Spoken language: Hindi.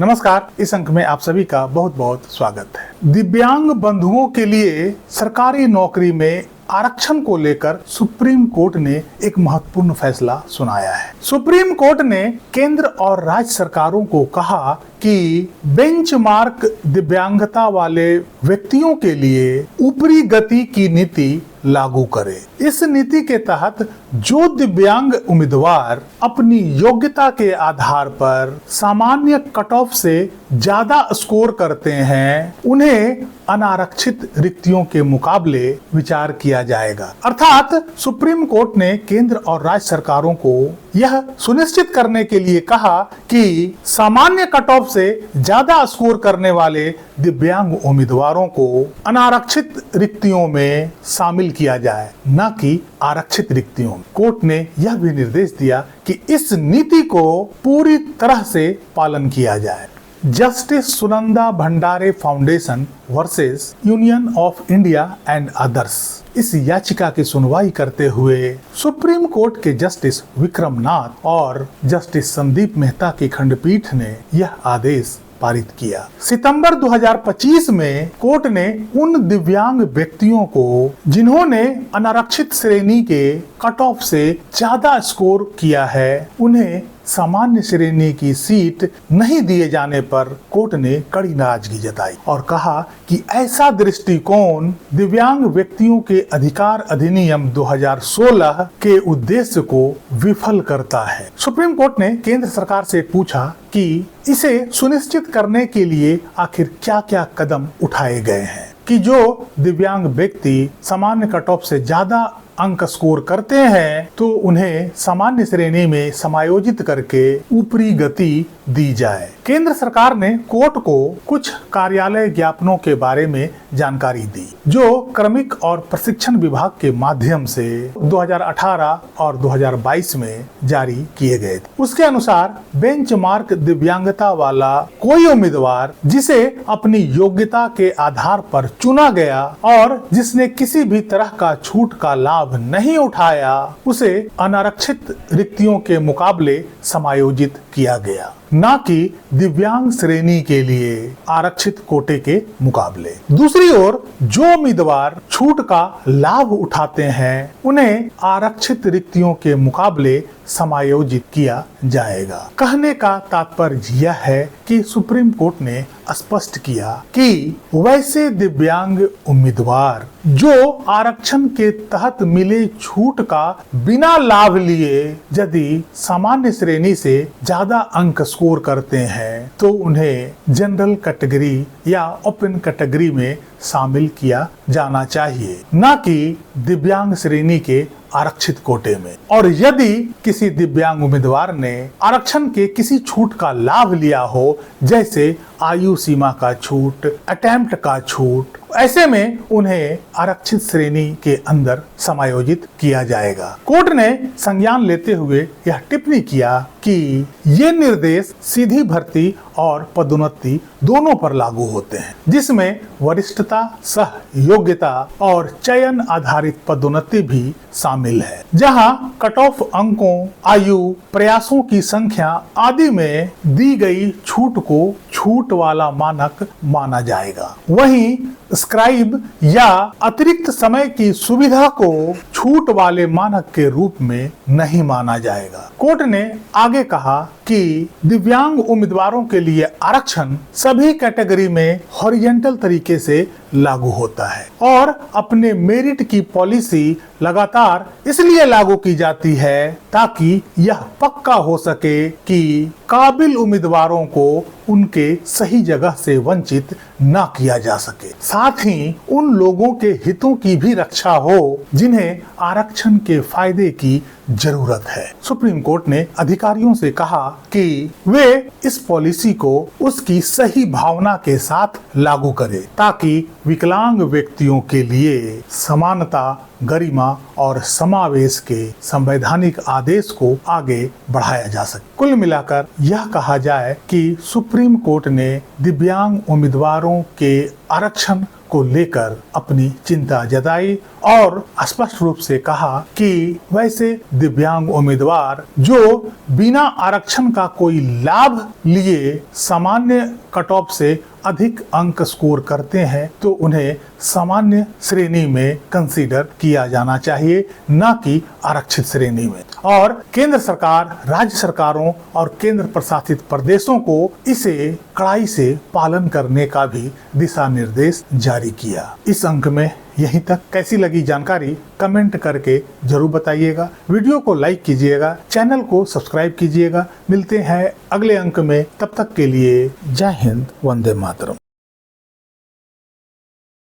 नमस्कार, इस अंक में आप सभी का बहुत बहुत स्वागत है। दिव्यांग बंधुओं के लिए सरकारी नौकरी में आरक्षण को लेकर सुप्रीम कोर्ट ने एक महत्वपूर्ण फैसला सुनाया है। सुप्रीम कोर्ट ने केंद्र और राज्य सरकारों को कहा कि बेंचमार्क दिव्यांगता वाले व्यक्तियों के लिए ऊपरी गति की नीति लागू करे। इस नीति के तहत जो दिव्यांग उम्मीदवार अपनी योग्यता के आधार पर सामान्य कट ऑफ से ज्यादा स्कोर करते हैं, उन्हें अनारक्षित रिक्तियों के मुकाबले विचार किया जाएगा। अर्थात सुप्रीम कोर्ट ने केंद्र और राज्य सरकारों को यह सुनिश्चित करने के लिए कहा कि सामान्य कट ऑफ से ज्यादा स्कोर करने वाले दिव्यांग उम्मीदवारों को अनारक्षित रिक्तियों में शामिल किया जाए, न कि आरक्षित रिक्तियों में। कोर्ट ने यह भी निर्देश दिया कि इस नीति को पूरी तरह से पालन किया जाए। जस्टिस सुनंदा भंडारे foundation versus union of India and others, इस याचिका की सुनवाई करते हुए सुप्रीम कोर्ट के जस्टिस विक्रम नाथ और जस्टिस संदीप मेहता की खंडपीठ ने यह आदेश पारित किया। सितंबर 2025 में कोर्ट ने उन दिव्यांग व्यक्तियों को जिन्होंने अनारक्षित श्रेणी के कट ऑफ से ज्यादा स्कोर किया है, उन्हें सामान्य श्रेणी की सीट नहीं दिए जाने पर कोर्ट ने कड़ी नाराजगी जताई और कहा कि ऐसा दृष्टिकोण दिव्यांग व्यक्तियों के अधिकार अधिनियम 2016 के उद्देश्य को विफल करता है। सुप्रीम कोर्ट ने केंद्र सरकार से पूछा कि इसे सुनिश्चित करने के लिए आखिर क्या क्या कदम उठाए गए हैं कि जो दिव्यांग व्यक्ति सामान्य कट ऑफ से ज्यादा अंक स्कोर करते हैं तो उन्हें सामान्य श्रेणी में समायोजित करके ऊपरी गति दी जाए। केंद्र सरकार ने कोर्ट को कुछ कार्यालय ज्ञापनों के बारे में जानकारी दी जो क्रमिक और प्रशिक्षण विभाग के माध्यम से 2018 और 2022 में जारी किए गए थे। उसके अनुसार बेंचमार्क दिव्यांगता वाला कोई उम्मीदवार जिसे अपनी योग्यता के आधार पर चुना गया और जिसने किसी भी तरह का छूट का लाभ नहीं उठाया, उसे अनारक्षित रिक्तियों के मुकाबले समायोजित किया गया, न कि दिव्यांग श्रेणी के लिए आरक्षित कोटे के मुकाबले। दूसरी ओर जो उम्मीदवार छूट का लाभ उठाते हैं, उन्हें आरक्षित रिक्तियों के मुकाबले समायोजित किया जाएगा। कहने का तात्पर्य यह है कि सुप्रीम कोर्ट ने स्पष्ट किया कि वैसे दिव्यांग उम्मीदवार जो आरक्षण के तहत मिले छूट का बिना लाभ लिए यदि सामान्य श्रेणी से ज्यादा अंक स्कोर करते हैं तो उन्हें जनरल कैटेगरी या ओपन कैटेगरी में शामिल किया जाना चाहिए, न कि दिव्यांग श्रेणी के आरक्षित कोटे में। और यदि किसी दिव्यांग उम्मीदवार ने आरक्षण के किसी छूट का लाभ लिया हो, जैसे आयु सीमा का छूट, अटेम्प्ट का छूट, ऐसे में उन्हें आरक्षित श्रेणी के अंदर समायोजित किया जाएगा। कोर्ट ने संज्ञान लेते हुए यह टिप्पणी किया कि ये निर्देश सीधी भर्ती और पदोन्नति दोनों पर लागू होते हैं, जिसमें वरिष्ठता, सह योग्यता और चयन आधारित पदोन्नति भी शामिल है, जहां कट ऑफ अंकों, आयु, प्रयासों की संख्या आदि में दी गई छूट को छूट वाला मानक माना जाएगा। वहीं स्क्राइब या अतिरिक्त समय की सुविधा को छूट वाले मानक के रूप में नहीं माना जाएगा। कोर्ट ने आगे कहा कि दिव्यांग उम्मीदवारों के लिए आरक्षण सभी कैटेगरी में हॉरिजॉन्टल तरीके से लागू होता है और अपने मेरिट की पॉलिसी लगातार इसलिए लागू की जाती है ताकि यह पक्का हो सके कि काबिल उम्मीदवारों को उनके सही जगह से वंचित न किया जा सके, साथ ही उन लोगों के हितों की भी रक्षा हो जिन्हें आरक्षण के फायदे की जरूरत है। सुप्रीम कोर्ट ने अधिकारियों से कहा कि वे इस पॉलिसी को उसकी सही भावना के साथ लागू करें ताकि विकलांग व्यक्तियों के लिए समानता, गरिमा और समावेश के संवैधानिक आदेश को आगे बढ़ाया जा सके। कुल मिलाकर यह कहा जाए कि सुप्रीम कोर्ट ने दिव्यांग उम्मीदवारों के आरक्षण को लेकर अपनी चिंता जताई और स्पष्ट रूप से कहा कि वैसे दिव्यांग उम्मीदवार जो बिना आरक्षण का कोई लाभ लिए सामान्य कट ऑफ से अधिक अंक स्कोर करते हैं तो उन्हें सामान्य श्रेणी में कंसीडर किया जाना चाहिए, न कि आरक्षित श्रेणी में। और केंद्र सरकार, राज्य सरकारों और केंद्र प्रशासित प्रदेशों को इसे कड़ाई से पालन करने का भी दिशा निर्देश जारी किया। इस अंक में यहीं तक। कैसी लगी जानकारी कमेंट करके जरूर बताइएगा। वीडियो को लाइक कीजिएगा, चैनल को सब्सक्राइब कीजिएगा। मिलते हैं अगले अंक में, तब तक के लिए जय हिंद, वंदे मातरम।